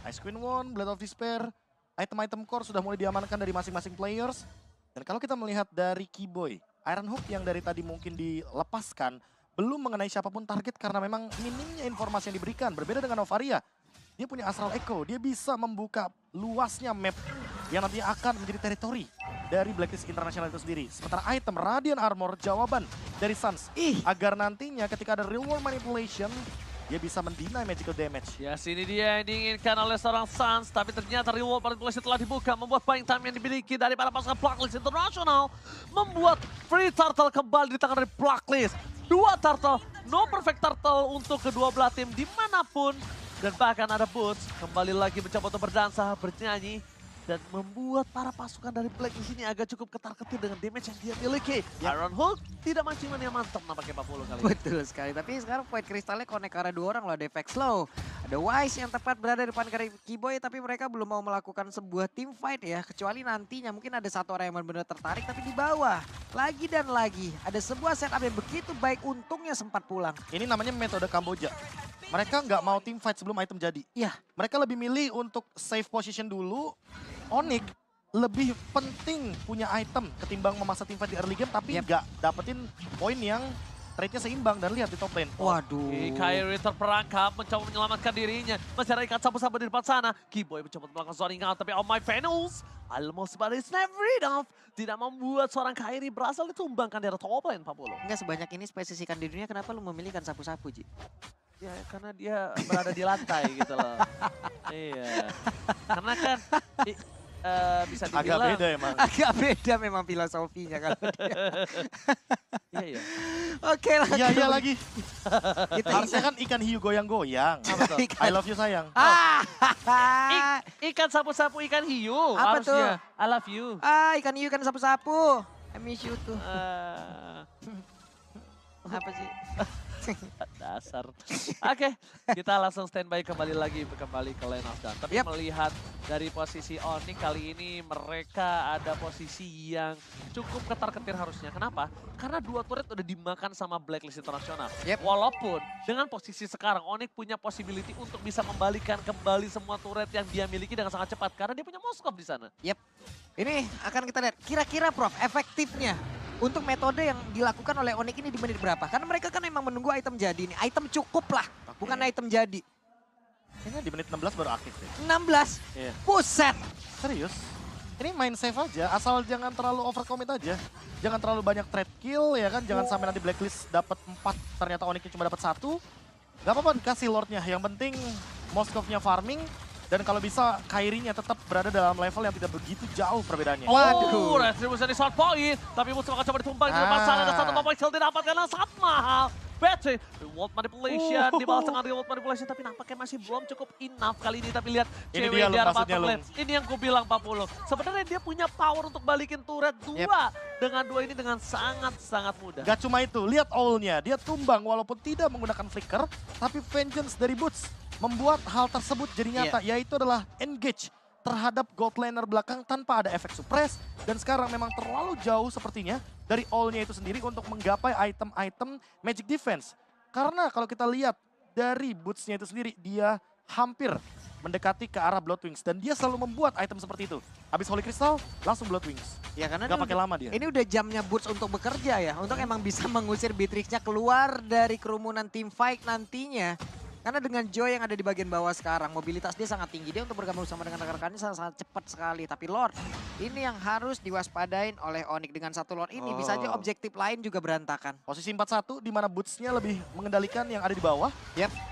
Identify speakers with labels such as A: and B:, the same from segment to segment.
A: Ice Queen One, Blade of Despair, item-item core sudah mulai diamankan dari masing-masing players. Dan kalau kita melihat dari Keyboy, Iron Hook yang dari tadi mungkin dilepaskan, belum mengenai siapapun target karena memang minimnya informasi yang diberikan. Berbeda dengan Novaria, dia punya Astral Echo, dia bisa membuka luasnya map yang nanti akan menjadi teritori dari Blacklist International itu sendiri. Sementara item Radiant Armor, jawaban dari Suns agar nantinya ketika ada real world manipulation, dia bisa mendinai magical damage.
B: Ya, sini dia yang diinginkan oleh seorang Suns, tapi ternyata reward manipulation telah dibuka, membuat buying time yang dimiliki dari para pasukan Blacklist International, membuat free turtle kembali di tangan dari Blacklist. 2 turtle, no perfect turtle untuk kedua belah tim dimanapun. Dan bahkan ada Boots kembali lagi mencoba untuk berdansa, bernyanyi, dan membuat para pasukan dari Blacklist ini agak cukup ketar-ketir dengan damage yang dia miliki. Iron Hook tidak mancing yang mantap nampaknya 40 kali ini.
C: Betul sekali, tapi sekarang Void Crystal-nya connect ke arah 2 orang loh, ada Efek Slow. Ada Wise yang tepat berada di depan dari Keyboy, tapi mereka belum mau melakukan sebuah team fight ya. Kecuali nantinya mungkin ada satu orang yang benar-benar tertarik, tapi di bawah. Lagi dan lagi, ada sebuah setup yang begitu baik, untungnya sempat pulang.
A: Ini namanya metode Kamboja. Mereka nggak mau team fight sebelum item jadi.
C: Iya.
A: Mereka lebih milih untuk save position dulu. Onyx lebih penting punya item ketimbang memaksa team fight di early game, tapi nggak dapetin poin yang trade-nya seimbang. Dan lihat di top lane.
C: Waduh.
B: Kairi terperangkap, mencoba menyelamatkan dirinya. Masih ada ikat sapu-sapu di depan sana. Keyboy mencoba melakukan zoning out, tapi oh my Venus, almost but it's never enough. Tidak membuat seorang Kairi berhasil ditumbangkan di top lane 40.
C: Enggak sebanyak ini spesies ikan di dunia, kenapa lu memilihkan sapu-sapu, Ji?
B: Ya, karena dia berada di lantai gitu loh. Iya. Karena kan bisa dibilang
A: Agak beda emang.
C: Agak beda memang filosofinya kalau dia.
B: Iya, iya.
C: Oke lah.
A: Iya lagi.
C: Kita
A: Harusnya kan ikan hiu goyang-goyang. I love you sayang.
B: Ikan sapu-sapu ikan hiu.
C: Apa
B: harusnya. I love you.
C: Ikan hiu kan sapu-sapu. I miss you tuh. Apa sih?
B: Dasar. Oke, kita langsung standby kembali ke Lane of Dawn. Tapi melihat dari posisi Onyx kali ini mereka ada posisi yang cukup ketar-ketir harusnya. Kenapa? Karena 2 turret udah dimakan sama Blacklist International. Walaupun dengan posisi sekarang Onyx punya possibility untuk bisa membalikan kembali semua turret yang dia miliki dengan sangat cepat karena dia punya Moskov di sana.
C: Ini akan kita lihat kira-kira Prof efektifnya untuk metode yang dilakukan oleh Onyx ini di menit berapa? Karena mereka kan memang menunggu item jadi nih. Item cukup lah, bukan item jadi.
A: Kayaknya di menit 16 baru aktif deh.
C: 16?
A: Iya.
C: Buset!
A: Serius? Ini main safe aja, asal jangan terlalu overcommit aja. Jangan terlalu banyak trade kill ya kan, jangan sampai nanti Blacklist dapat 4, ternyata Onyx cuma dapat 1. Gak apa-apa dikasih Lordnya, yang penting Moskovnya farming. Dan kalau bisa Kairinya tetap berada dalam level yang tidak begitu jauh perbedaannya.
B: Waduh, retribution di short point. Tapi musuh akan coba ditumbang di depan sana. Ada satu tombak kill didapatkan yang sangat mahal. Battery, reward manipulation, dibalas dengan reward manipulation. Tapi nampaknya masih belum cukup enough kali ini. Tapi lihat
A: Ini
B: cewek
A: dia
B: di arah
A: maksudnya,
B: bottom lane. Ini yang gue bilang 40. Sebenarnya dia punya power untuk balikin turret 2. Dengan 2 ini dengan sangat-sangat mudah.
A: Gak cuma itu, lihat owlnya. Dia tumbang walaupun tidak menggunakan flicker. Tapi vengeance dari Boots membuat hal tersebut jadi nyata, yaitu adalah engage terhadap gold laner belakang tanpa ada efek suppress. Dan sekarang memang terlalu jauh sepertinya dari all-nya itu sendiri untuk menggapai item-item magic defense. Karena kalau kita lihat dari Boots-nya itu sendiri, dia hampir mendekati ke arah Bloodwings. Dan dia selalu membuat item seperti itu. Habis Holy Crystal, langsung Bloodwings.
C: Ya karena
A: gak pakai lama dia.
C: Ini udah jamnya Boots untuk bekerja ya. Untuk emang bisa mengusir Beatrix-nya keluar dari kerumunan team fight nantinya. Karena dengan Joy yang ada di bagian bawah sekarang, mobilitas dia sangat tinggi. Dia untuk bergabung sama dengan rekan-rekannya sangat cepat sekali. Tapi Lord, ini yang harus diwaspadain oleh Onyx. Dengan satu Lord ini bisa aja objektif lain juga berantakan.
A: Posisi 4-1 di mana Boots-nya lebih mengendalikan yang ada di bawah.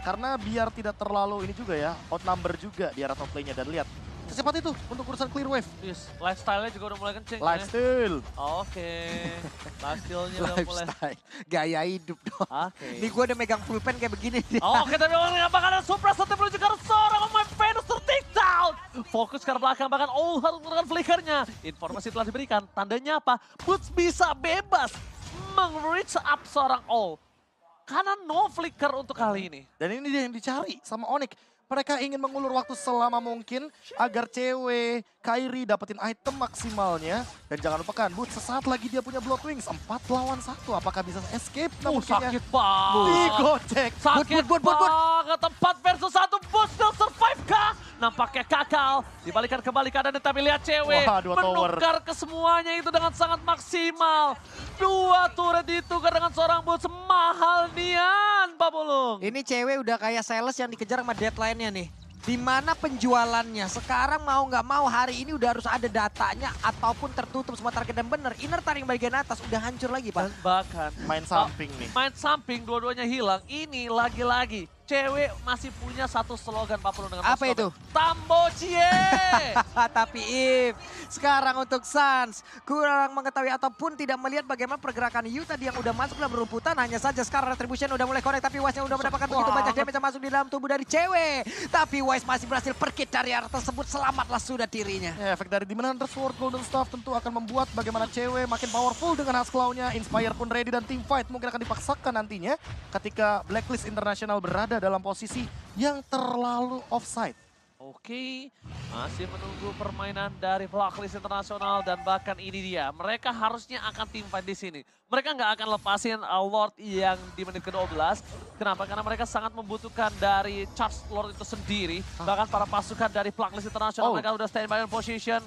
A: Karena biar tidak terlalu ini juga ya, outnumber juga di arah top lane-nya. Dan lihat, secepat itu untuk urusan clear wave.
B: Yes, lifestyle-nya juga udah mulai kenceng.
A: Lifestyle.
B: Oke, lifestyle-nya udah mulai.
C: Gaya hidup dong.
B: Oke.
C: Ini gue udah megang pulpen kayak begini.
B: Oke, tapi orang yang bakal ada Supra satu menuju ke arah seorang my Venus ter-take down. Fokus ke arah belakang, bahkan harus menggunakan flickernya. Informasi telah diberikan, tandanya apa? Boots bisa bebas meng-reach up seorang karena no flicker untuk kali ini.
A: Dan ini dia yang dicari sama Onyx. Mereka ingin mengulur waktu selama mungkin agar cewek Kairi dapetin item maksimalnya. Dan jangan lupakan, Boots sesaat lagi dia punya Bloodwings. 4 lawan 1, apakah bisa escape?
B: Sakit banget.
A: Digocek.
B: Sakit banget. 4 versus 1, Boots still survive kah? nampaknya Kakal. Dibalikan kembali keadaan tapi lihat cewek.
A: Wah, dua tower.
B: Menukar ke semuanya itu dengan sangat maksimal. 2 turret ditukar dengan seorang boots mahal nian, Pak Pulung.
C: Ini cewek udah kayak sales yang dikejar sama deadline-nya nih. Di mana penjualannya? Sekarang mau nggak mau hari ini udah harus ada datanya ataupun tertutup semua target dan bener. Inner taring bagian atas udah hancur lagi, Pak.
B: Dan bahkan
A: Main samping nih.
B: main samping dua-duanya hilang. Ini lagi-lagi cewek masih punya satu slogan Pak Pulung dengan
C: Apa
B: slogan,
C: itu?
B: Tambocie.
C: Tapi If, sekarang untuk Suns kurang mengetahui ataupun tidak melihat bagaimana pergerakan Yu tadi yang udah masuk dalam berumputan. Hanya saja sekarang Retribution udah mulai connect tapi Wise udah mendapatkan begitu banyak damage yang masuk di dalam tubuh dari cewek. Tapi Wise masih berhasil perkit dari arah tersebut, selamatlah sudah dirinya.
A: Ya, efek dari Demon Hunter Sword Golden Staff tentu akan membuat bagaimana cewek makin powerful dengan Husk Claw-nya. Inspire pun ready dan team fight mungkin akan dipaksakan nantinya ketika Blacklist International berada dalam posisi yang terlalu offside.
B: Oke, masih menunggu permainan dari Blacklist Internasional dan bahkan ini dia. Mereka harusnya akan team fight di sini. Mereka nggak akan lepasin Lord yang di menit ke-12. Kenapa? Karena mereka sangat membutuhkan dari charge Lord itu sendiri. Bahkan para pasukan dari Blacklist Internasional mereka udah standby in position.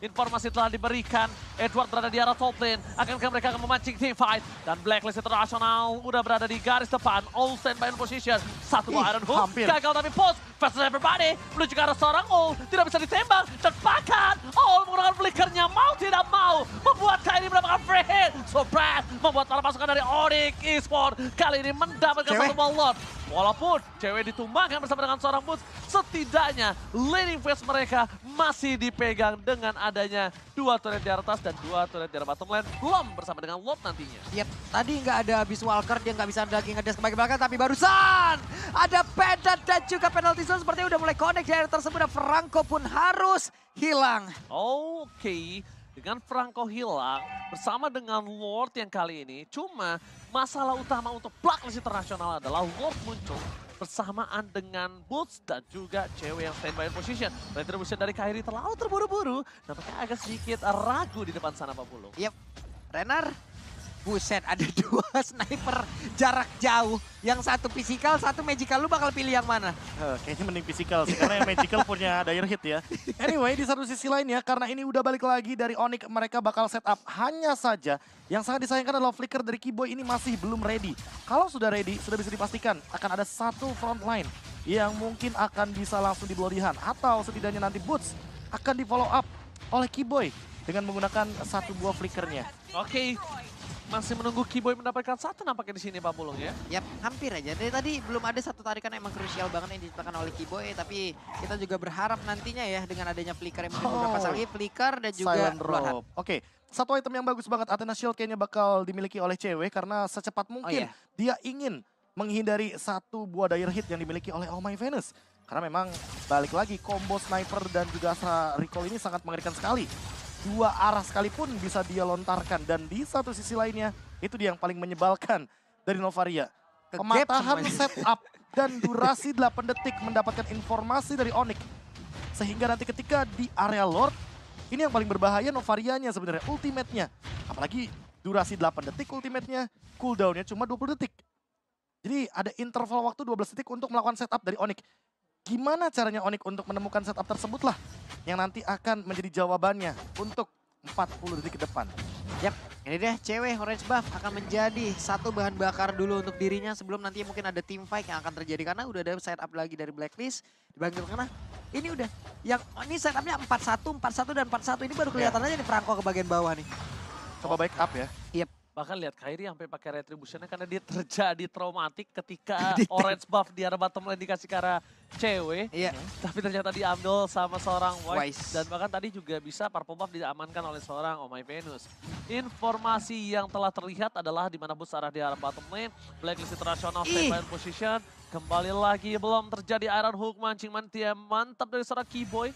B: Informasi telah diberikan, Edward berada di arah top lane. Akankah mereka akan memancing team fight? Dan Blacklist Internasional udah berada di garis depan. All standby in position. Satu Iron Hook,
A: hampir.
B: gagal tapi post. Fast everybody menuju ke arah seorang Ul. Tidak bisa ditembak. Dan bahkan Ul menggunakan flickernya mau tidak mau. Membuat Kairi mendapatkan free hit. So Brad membuat para pasukan dari Onyx Esports kali ini mendapatkan
C: Cewek.
B: satu ball. Walaupun cewek ditumbangkan bersama dengan seorang boots, setidaknya laning phase mereka masih dipegang dengan adanya 2 turret di atas dan 2 turret di arah bottom lane. Belum bersama dengan Lord nantinya.
C: Yep, tadi nggak ada Beast Walker, dia nggak bisa lagi ngedes ke bagian belakang, tapi barusan ada Pedat dan juga penalty zone sepertinya udah mulai connect di area tersebut dan Franco pun harus hilang.
B: Oke, dengan Franco hilang bersama dengan Lord yang kali ini. Cuma masalah utama untuk Blacklist Internasional adalah Lord muncul bersamaan dengan Boots dan juga cewek yang standby in position. Retribution dari Kairi terlalu terburu-buru. Nampaknya agak sedikit ragu di depan sana Pak Pulung.
C: Yep, Renar, buset ada 2 sniper jarak jauh. Yang satu physical, satu magical, lu bakal pilih yang mana?
A: Kayaknya mending physical sih, karena yang magical punya dire hit ya. Anyway, di satu sisi lainnya, karena ini udah balik lagi dari Onyx, mereka bakal set up. Hanya saja, yang sangat disayangkan adalah flicker dari Kiboy ini masih belum ready. Kalau sudah ready, sudah bisa dipastikan akan ada satu front line yang mungkin akan bisa langsung di bloodihan. Atau setidaknya nanti Boots akan di follow up oleh Kiboy dengan menggunakan satu buah flickernya.
B: Oke, masih menunggu Kiboy mendapatkan satu nampaknya di sini Pak Pulung ya.
C: Yap, hampir aja. Dari tadi belum ada satu tarikan yang emang krusial banget yang diciptakan oleh Kiboy, tapi kita juga berharap nantinya ya dengan adanya flicker yang mungkin beberapa lagi flicker dan juga
A: Silent
C: Bloodhound.
A: Rope. Oke, satu item yang bagus banget, Athena Shield kayaknya bakal dimiliki oleh cewek karena secepat mungkin dia ingin menghindari satu buah dire hit yang dimiliki oleh Oh My Venus. Karena memang balik lagi combo sniper dan juga Astra Recall ini sangat mengerikan sekali. 2 arah sekalipun bisa dia lontarkan dan di satu sisi lainnya itu dia yang paling menyebalkan dari Novaria.
C: Ke gap
A: Pematahan
C: semuanya.
A: setup dan durasi 8 detik mendapatkan informasi dari Onyx. Sehingga nanti ketika di area Lord, ini yang paling berbahaya Novarianya sebenarnya, ultimate-nya. Apalagi durasi 8 detik ultimate-nya, cooldown-nya cuma 20 detik. Jadi ada interval waktu 12 detik untuk melakukan setup dari Onyx. Gimana caranya Onyx untuk menemukan setup tersebut lah yang nanti akan menjadi jawabannya untuk 40 detik ke depan.
C: Yap, ini deh cewek Orange Buff akan menjadi satu bahan bakar dulu untuk dirinya sebelum nanti mungkin ada team fight yang akan terjadi karena udah ada setup lagi dari Blacklist di bagian tengah. Ini udah yang ini setupnya 4-1, 4-1 dan 4-1 ini baru kelihatan aja nih Franco ke bagian bawah nih.
A: Coba back up ya.
B: Bahkan lihat Kairi sampai pakai retributionnya karena dia terjadi traumatik ketika orange buff di arah bottom lane dikasih ke arah cewek.
C: Iya.
B: Tapi ternyata diambil sama seorang White.
C: Wise.
B: Dan bahkan tadi juga bisa purple buff diamankan oleh seorang Oh My Venus. Informasi yang telah terlihat adalah di mana bus arah di arah bottom lane. Blacklist International standby in position. Kembali lagi belum terjadi Iron Hook mancing mantia mantap dari seorang Kiboy.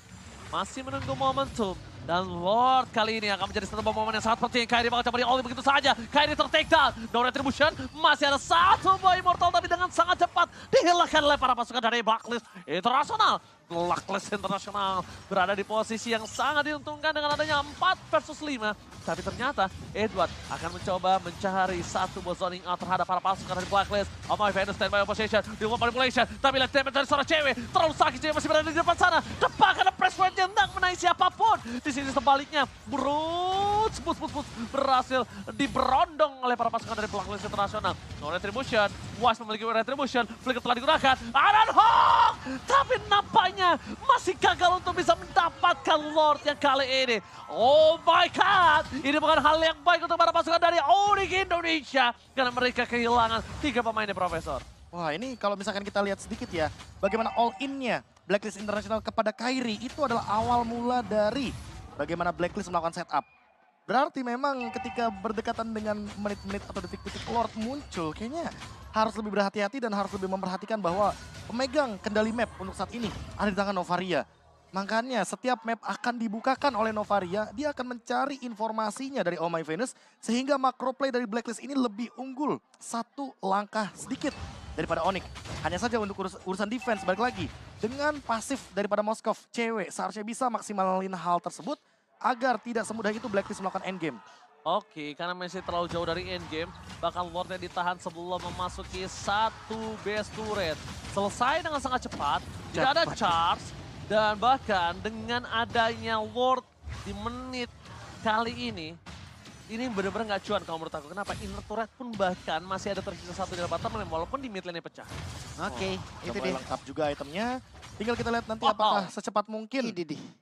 B: Masih menunggu momentum. Dan Lord kali ini akan menjadi satu momen yang sangat penting. Kairi bakal coba di-all begitu saja. Kairi ter-take down. No retribution. Masih ada satu buah immortal tapi dengan sangat cepat dihilangkan oleh para pasukan dari Blacklist Internasional. Blacklist International berada di posisi yang sangat diuntungkan dengan adanya 4 versus 5. Tapi ternyata Edward akan mencoba mencari satu buah zoning out terhadap para pasukan dari Blacklist. Oh my Venus standby opposition, dilakukan manipulation. Tapi lihat damage dari seorang cewek. Terlalu sakit, cewek masih berada di depan sana. Depan karena press point-nya hendak menaik siapapun. Di sini sebaliknya, Bruce berhasil diberondong oleh para pasukan dari Blacklist International. No retribution, Wise memiliki retribution. Flicker telah digunakan. Iron Hawk! Tapi nampaknya masih gagal untuk bisa mendapatkan Lord yang kali ini. Oh my God! Ini bukan hal yang baik untuk para pasukan dari Onyx Indonesia. Karena mereka kehilangan 3 pemainnya, Profesor.
A: Wah, ini kalau misalkan kita lihat sedikit ya, bagaimana all-in-nya Blacklist International kepada Kairi itu adalah awal mula dari bagaimana Blacklist melakukan setup. Berarti memang ketika berdekatan dengan menit-menit atau detik-detik Lord muncul, kayaknya harus lebih berhati-hati dan harus lebih memperhatikan bahwa pemegang kendali map untuk saat ini ada di tangan Novaria. Makanya setiap map akan dibukakan oleh Novaria, dia akan mencari informasinya dari Oh My Venus sehingga macro play dari Blacklist ini lebih unggul 1 langkah sedikit daripada Onyx. Hanya saja untuk urusan defense, balik lagi. Dengan pasif daripada Moskov, cewek seharusnya bisa maksimalin hal tersebut agar tidak semudah itu Blacklist melakukan endgame.
B: Oke, karena masih terlalu jauh dari endgame, bakal Lordnya ditahan sebelum memasuki 1 base turret. Selesai dengan sangat cepat, tidak ada charge, dan bahkan dengan adanya Lord di menit kali ini benar-benar nggak cuan kalau menurut aku. Kenapa? Inner turret pun bahkan masih ada tersisa 1 di bottom lane walaupun di mid lane pecah.
C: Oke, itu
A: Mulai
C: dia.
A: lengkap juga itemnya. Tinggal kita lihat nanti apakah secepat mungkin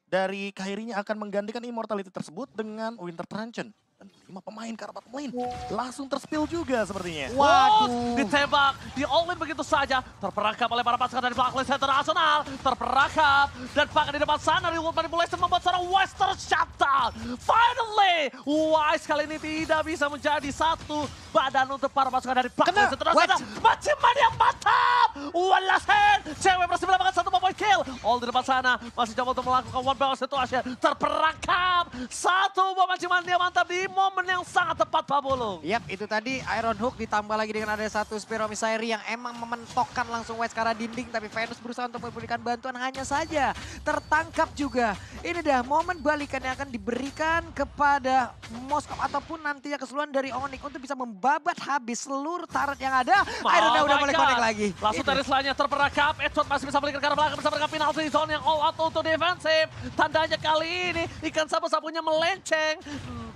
A: dari Kairinya akan menggantikan immortality tersebut dengan Winter Truncheon. Dan 5 pemain ke arah bottom lane langsung terspill juga sepertinya.
B: Waduh, ditembak, di all-in begitu saja. Terperangkap oleh para pasukan dari Blacklist International. Terperangkap, dan bahkan di depan sana Real World Manipulation membuat seorang Wise tershutdown. Finally, Wise kali ini tidak bisa menjadi satu badan untuk para pasukan dari Blacklist International. Maciman yang mantap! Walasen, cewek berhasil mendapatkan 1 point kill. All di depan sana, masih coba untuk melakukan one barrel situation. Terperangkap, 1 buah maciman dia mantap di momen yang sangat tepat, Pak Bulung.
C: Yap, itu tadi Iron Hook ditambah lagi dengan ada 1 Spiro Misairi yang emang mementokkan langsung Wise ke arah dinding. Tapi Venus berusaha untuk memberikan bantuan, hanya saja tertangkap juga. Ini dah momen balikan yang akan diberikan kepada Moskov ataupun nantinya keseluruhan dari Onyx untuk bisa membabat habis seluruh turret yang ada. Iron udah boleh connect lagi.
B: Langsung dari selanjutnya terperangkap, Edward masih bisa balikan ke arah belakang bersama dengan penalty zone yang all out untuk defensif. Tandanya kali ini ikan sapu-sapunya melenceng.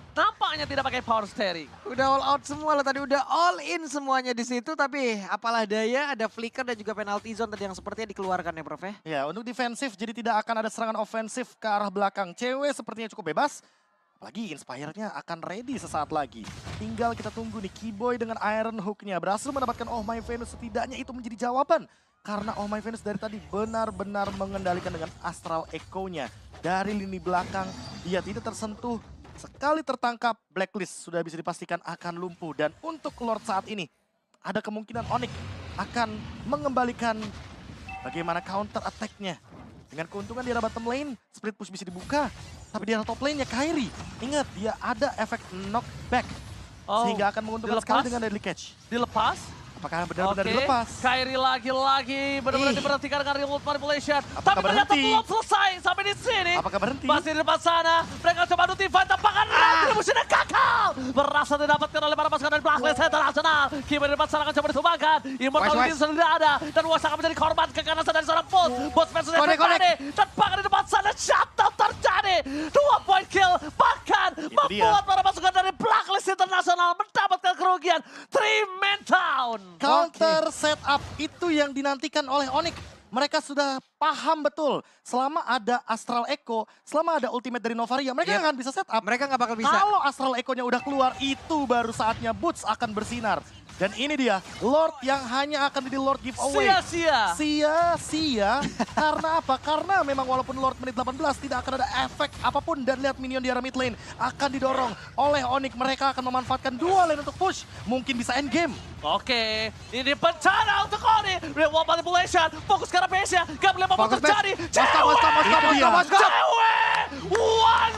B: Nampaknya tidak pakai power steering.
C: Udah all out semua loh tadi, udah all in semuanya di situ. Tapi apalah daya, ada flicker dan juga penalty zone tadi yang sepertinya dikeluarkan ya Prof ya.
A: Ya, untuk defensif jadi tidak akan ada serangan ofensif ke arah belakang. Cewek sepertinya cukup bebas. Apalagi Inspire-nya akan ready sesaat lagi. Tinggal kita tunggu nih, Keyboy dengan Iron Hook-nya berhasil mendapatkan Oh My Venus. Setidaknya itu menjadi jawaban. Karena Oh My Venus dari tadi benar-benar mengendalikan dengan Astral Echo-nya. Dari lini belakang, dia tidak tersentuh. Sekali tertangkap, Blacklist sudah bisa dipastikan akan lumpuh. Dan untuk Lord saat ini, ada kemungkinan Onyx akan mengembalikan bagaimana counter attack-nya. Dengan keuntungan di arah bottom lane, split push bisa dibuka. Tapi di arah top lane-nya Kairi, ingat dia ada efek knockback. Sehingga akan menguntungkan sekali dengan deadly catch.
B: Dilepas.
A: Apakah benar-benar dilepas?
B: Kairi lagi-lagi benar-benar diperhatikan dengan Real World Manipulation.
A: Apakah
B: Tapi ternyata
A: berhenti?
B: belum selesai sampai di sini.
A: Apakah berhenti?
B: Masih di depan sana. Mereka coba notify tampakan retribusinya gagal. Berasa didapatkan oleh para pasukan dari Blacklist International. Kima di depan sana akan coba ditumbangkan. Immortality sudah ada. Dan Wise akan menjadi korban keganasan dari seorang bot. Bot versus everybody. Dan bahkan di depan sana shutdown terjadi. 2 point kill. Bahkan membuat para pasukan dari Blacklist International mendapatkan kerugian 3-man down.
A: Counter setup itu yang dinantikan oleh Onyx. Mereka sudah paham betul. Selama ada Astral Echo, selama ada ultimate dari Novaria, mereka nggak akan bisa setup.
C: Mereka nggak bakal bisa.
A: Kalau Astral Echo-nya udah keluar, itu baru saatnya Boots akan bersinar. Dan ini dia, Lord yang hanya akan jadi Lord giveaway.
B: Sia-sia.
A: Sia-sia. Karena apa? Karena memang walaupun Lord menit 18 tidak akan ada efek apapun. Dan lihat minion di arah mid lane akan didorong oleh Onyx. Mereka akan memanfaatkan 2 lane untuk push. Mungkin bisa endgame.
B: Oke, ini bencana untuk Oni. Real World Manipulation, fokus ke arah base-nya. Gak boleh apa-apa terjadi. Cewek!
C: Moskov.
B: Cewek! One